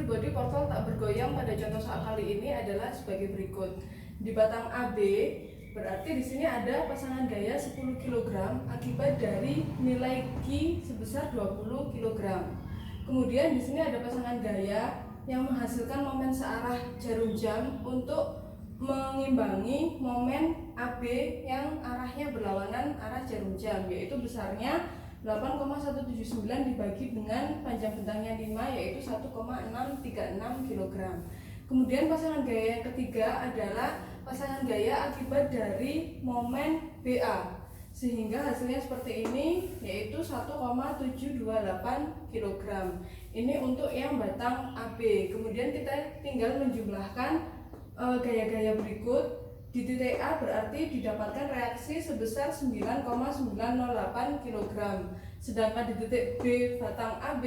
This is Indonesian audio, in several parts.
bodi portal tak bergoyang pada contoh soal kali ini adalah sebagai berikut. Di batang AB berarti di sini ada pasangan gaya 10 kg akibat dari nilai Q sebesar 20 kg. Kemudian di sini ada pasangan gaya yang menghasilkan momen searah jarum jam untuk mengimbangi momen AB yang arahnya berlawanan arah jarum jam, yaitu besarnya 8,179 dibagi dengan panjang bentangnya 5, yaitu 1,636 kg. Kemudian pasangan gaya yang ketiga adalah pasangan gaya akibat dari momen BA, sehingga hasilnya seperti ini, yaitu 1,728 kg. Ini untuk yang batang AB. Kemudian kita tinggal menjumlahkan gaya-gaya berikut. Di titik A berarti didapatkan reaksi sebesar 9,908 kg. Sedangkan di titik B batang AB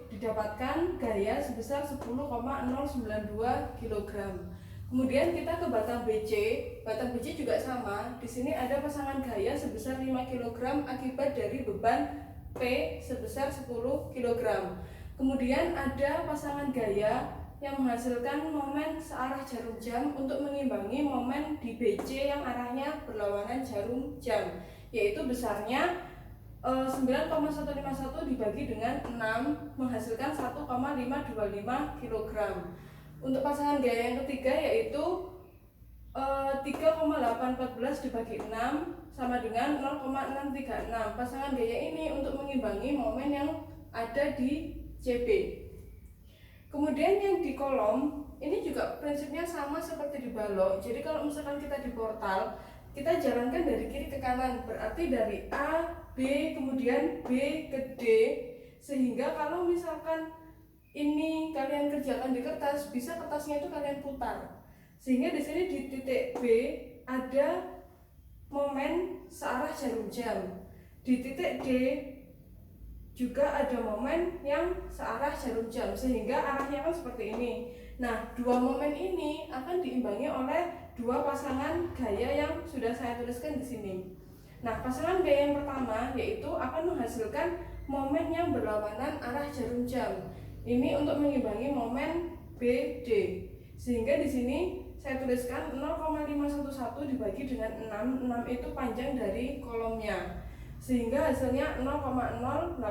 didapatkan gaya sebesar 10,092 kg. Kemudian kita ke batang BC. Batang BC juga sama. Di sini ada pasangan gaya sebesar 5 kg akibat dari beban P sebesar 10 kg. Kemudian ada pasangan gaya yang menghasilkan momen searah jarum jam untuk mengimbangi momen di BC yang arahnya berlawanan jarum jam, yaitu besarnya 9,151 dibagi dengan 6 menghasilkan 1,525 kg. Untuk pasangan gaya yang ketiga yaitu 3,814 dibagi 6 sama dengan 0,636. Pasangan gaya ini untuk mengimbangi momen yang ada di CB. Kemudian yang di kolom ini juga prinsipnya sama seperti di balok. Jadi kalau misalkan kita di portal, kita jalankan dari kiri ke kanan, berarti dari A, B, kemudian B ke D, sehingga kalau misalkan ini kalian kerjakan di kertas, bisa kertasnya itu kalian putar. Sehingga di sini di titik B ada momen searah jarum jam. Di titik D juga ada momen yang searah jarum jam, sehingga arahnya kan seperti ini. Nah, dua momen ini akan diimbangi oleh dua pasangan gaya yang sudah saya tuliskan di sini. Nah, pasangan gaya yang pertama yaitu akan menghasilkan momen yang berlawanan arah jarum jam. Ini untuk mengimbangi momen BD. Sehingga di sini saya tuliskan 0,511 dibagi dengan 6. 6 itu panjang dari kolomnya, sehingga hasilnya 0,085.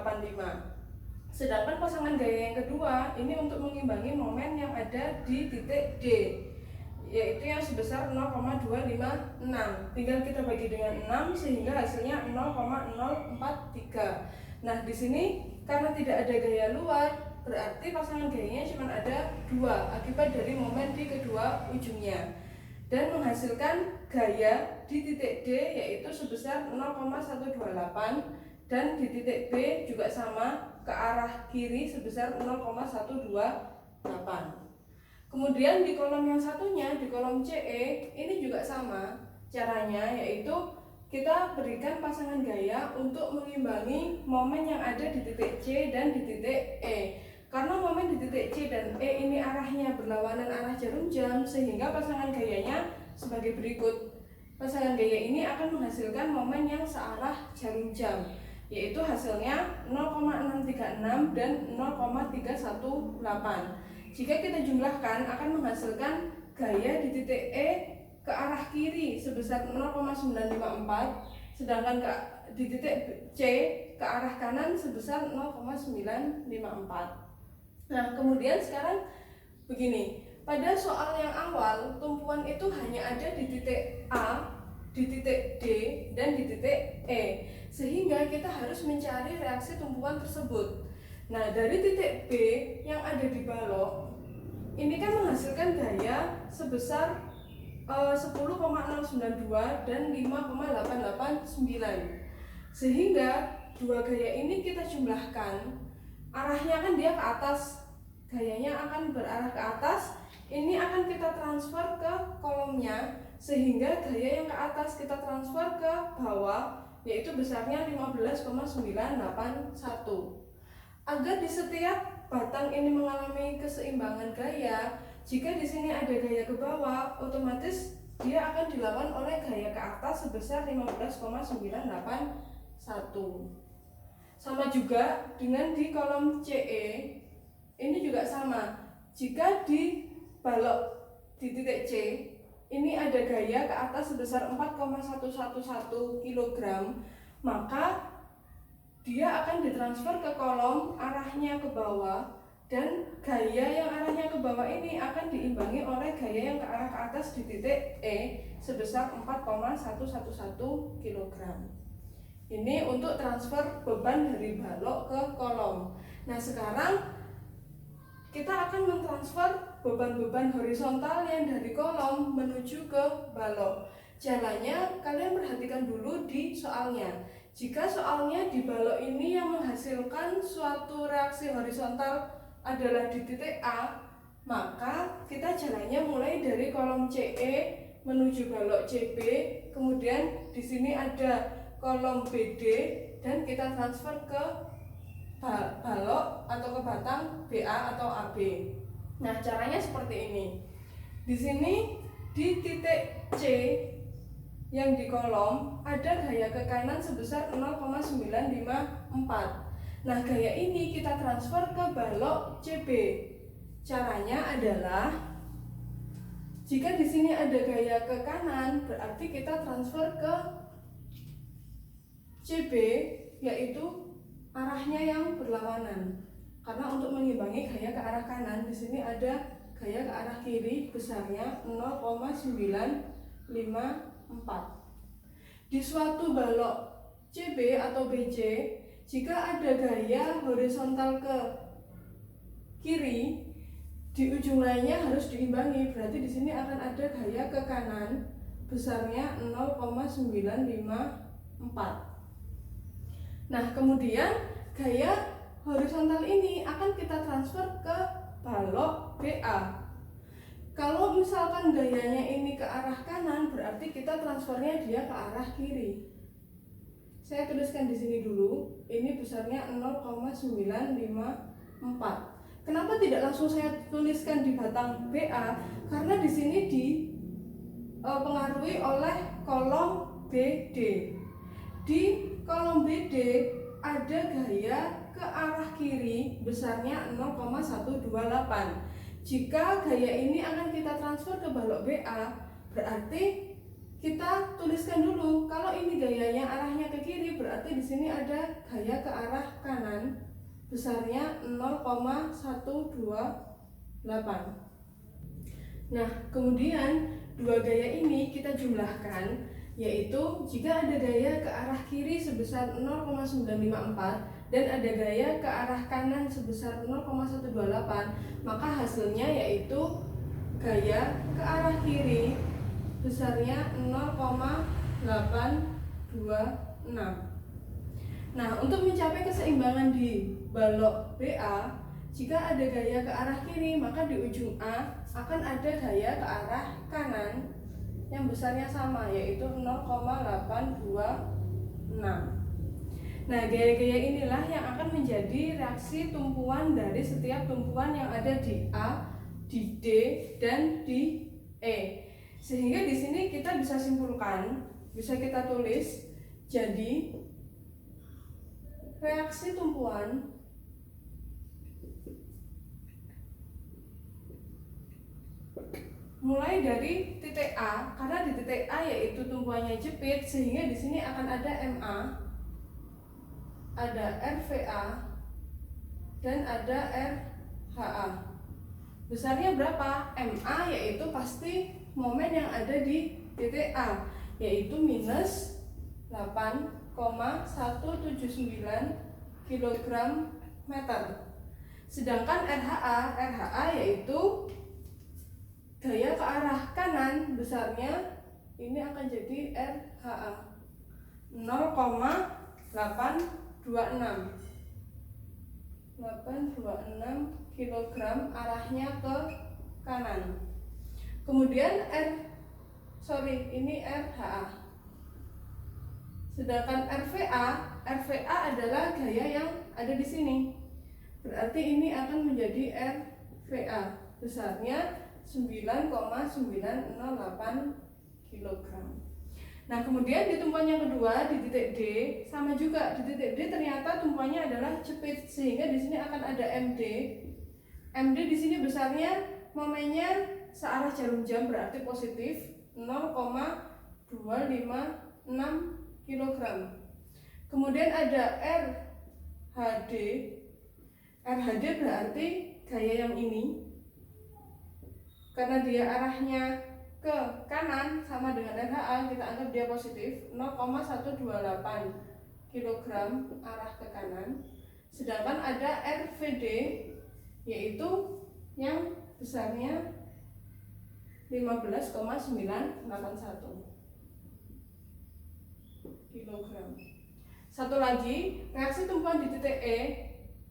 Sedangkan pasangan gaya yang kedua ini untuk mengimbangi momen yang ada di titik D, yaitu yang sebesar 0,256. Tinggal kita bagi dengan 6 sehingga hasilnya 0,043. Nah, di sini karena tidak ada gaya luar, berarti pasangan gayanya cuma ada 2 akibat dari momen di kedua ujungnya, dan menghasilkan gaya di titik D yaitu sebesar 0,128, dan di titik B juga sama ke arah kiri sebesar 0,128. Kemudian di kolom yang satunya, di kolom CE, ini juga sama caranya, yaitu kita berikan pasangan gaya untuk mengimbangi momen yang ada di titik C dan di titik E. Karena momen di titik C dan E ini arahnya berlawanan arah jarum jam, sehingga pasangan gayanya sebagai berikut. Pasangan gaya ini akan menghasilkan momen yang searah jarum jam, yaitu hasilnya 0,636 dan 0,318. Jika kita jumlahkan akan menghasilkan gaya di titik E ke arah kiri sebesar 0,954, sedangkan di titik C ke arah kanan sebesar 0,954. Nah, kemudian sekarang begini, pada soal yang awal tumpuan itu hanya ada di titik A, di titik D, dan di titik E, sehingga kita harus mencari reaksi tumpuan tersebut. Nah, dari titik B yang ada di balok ini kan menghasilkan gaya sebesar 10,092 dan 5,889, sehingga dua gaya ini kita jumlahkan. Arahnya kan dia ke atas, gayanya akan berarah ke atas. Ini akan kita transfer ke kolomnya, sehingga gaya yang ke atas kita transfer ke bawah, yaitu besarnya 15,981. Agar di setiap batang ini mengalami keseimbangan gaya, jika di sini ada gaya ke bawah, otomatis dia akan dilawan oleh gaya ke atas sebesar 15,981. Sama juga dengan di kolom CE, ini juga sama. jika di balok di titik C ini ada gaya ke atas sebesar 4,111 kg, maka dia akan ditransfer ke kolom arahnya ke bawah, dan gaya yang arahnya ke bawah ini akan diimbangi oleh gaya yang ke arah ke atas di titik E sebesar 4,111 kg. Ini untuk transfer beban dari balok ke kolom. Nah, sekarang kita akan mentransfer beban-beban horizontal yang dari kolom menuju ke balok. Caranya kalian perhatikan dulu di soalnya. Jika soalnya di balok ini yang menghasilkan suatu reaksi horizontal adalah di titik A, maka kita jalannya mulai dari kolom CE menuju balok CB, kemudian di sini ada kolom BD, dan kita transfer ke balok atau ke batang BA atau AB. Nah, caranya seperti ini. Di sini di titik C yang di kolom ada gaya ke kanan sebesar 0,954. Nah, gaya ini kita transfer ke balok CB. Caranya adalah jika di sini ada gaya ke kanan, berarti kita transfer ke CB, yaitu arahnya yang berlawanan. Karena untuk mengimbangi gaya ke arah kanan, di sini ada gaya ke arah kiri besarnya 0,954. Di suatu balok CB atau BC, jika ada gaya horizontal ke kiri, di ujung lainnya harus diimbangi. Berarti di sini akan ada gaya ke kanan besarnya 0,954. Nah, kemudian gaya horizontal ini akan kita transfer ke balok BA. Kalau misalkan gayanya ini ke arah kanan, berarti kita transfernya dia ke arah kiri. Saya tuliskan di sini dulu, ini besarnya 0,954. Kenapa tidak langsung saya tuliskan di batang BA? Karena di sini dipengaruhi oleh kolom BD. Di kolom BD ada gaya ke arah kiri besarnya 0,128. Jika gaya ini akan kita transfer ke balok BA, berarti kita tuliskan dulu kalau ini gayanya arahnya ke kiri, berarti di sini ada gaya ke arah kanan besarnya 0,128. Nah, kemudian dua gaya ini kita jumlahkan, yaitu jika ada gaya ke arah kiri sebesar 0,954 dan ada gaya ke arah kanan sebesar 0,128, maka hasilnya yaitu gaya ke arah kiri besarnya 0,826. Nah, untuk mencapai keseimbangan di balok BA, jika ada gaya ke arah kiri, maka di ujung A akan ada gaya ke arah kanan yang besarnya sama, yaitu 0,826. Nah, gaya-gaya inilah yang akan menjadi reaksi tumpuan dari setiap tumpuan yang ada di A, di D, dan di E. Sehingga di sini kita bisa simpulkan, bisa kita tulis, jadi reaksi tumpuan mulai dari titik A, karena di titik A yaitu tumpuannya jepit, sehingga di sini akan ada MA, ada RVA, dan ada RHA. Besarnya berapa? MA yaitu pasti momen yang ada di titik A, yaitu minus 8,179 kg meter. Sedangkan RHA yaitu gaya ke arah kanan, besarnya ini akan jadi RHA 0,826 kg arahnya ke kanan. Kemudian ini RHA. Sedangkan RVA adalah gaya yang ada di sini. Berarti ini akan menjadi RVA besarnya 9,908 kg. Nah, kemudian di tumpuan yang kedua di titik D sama juga. Di titik D ternyata tumpuannya adalah jepit, sehingga di sini akan ada MD MD di sini besarnya momennya searah jarum jam berarti positif 0,256 kg. Kemudian ada RHD. RHD berarti gaya yang ini. Karena dia arahnya ke kanan sama dengan RHA, kita anggap dia positif 0,128 kg arah ke kanan. Sedangkan ada RVD yaitu yang besarnya 15,981 kg. Satu lagi, reaksi tumpuan di titik E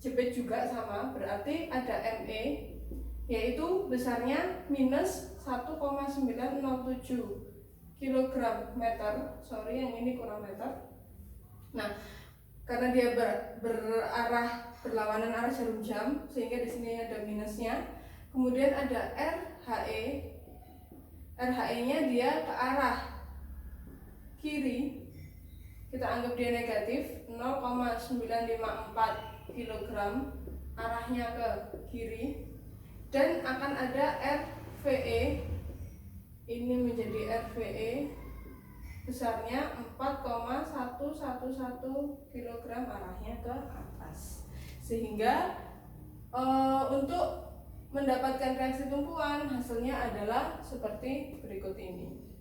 jepit juga sama, berarti ada ME yaitu besarnya minus 1,907 kg meter. Sorry, yang ini kurang meter. Nah, karena dia berlawanan arah jarum jam, sehingga di sini ada minusnya. Kemudian ada RHE. RHE-nya dia ke arah kiri. Kita anggap dia negatif 0,954 kg arahnya ke kiri. Dan akan ada RVE. Ini menjadi RVE besarnya 4,111 kg arahnya ke atas. Sehingga untuk mendapatkan reaksi tumpuan hasilnya adalah seperti berikut ini.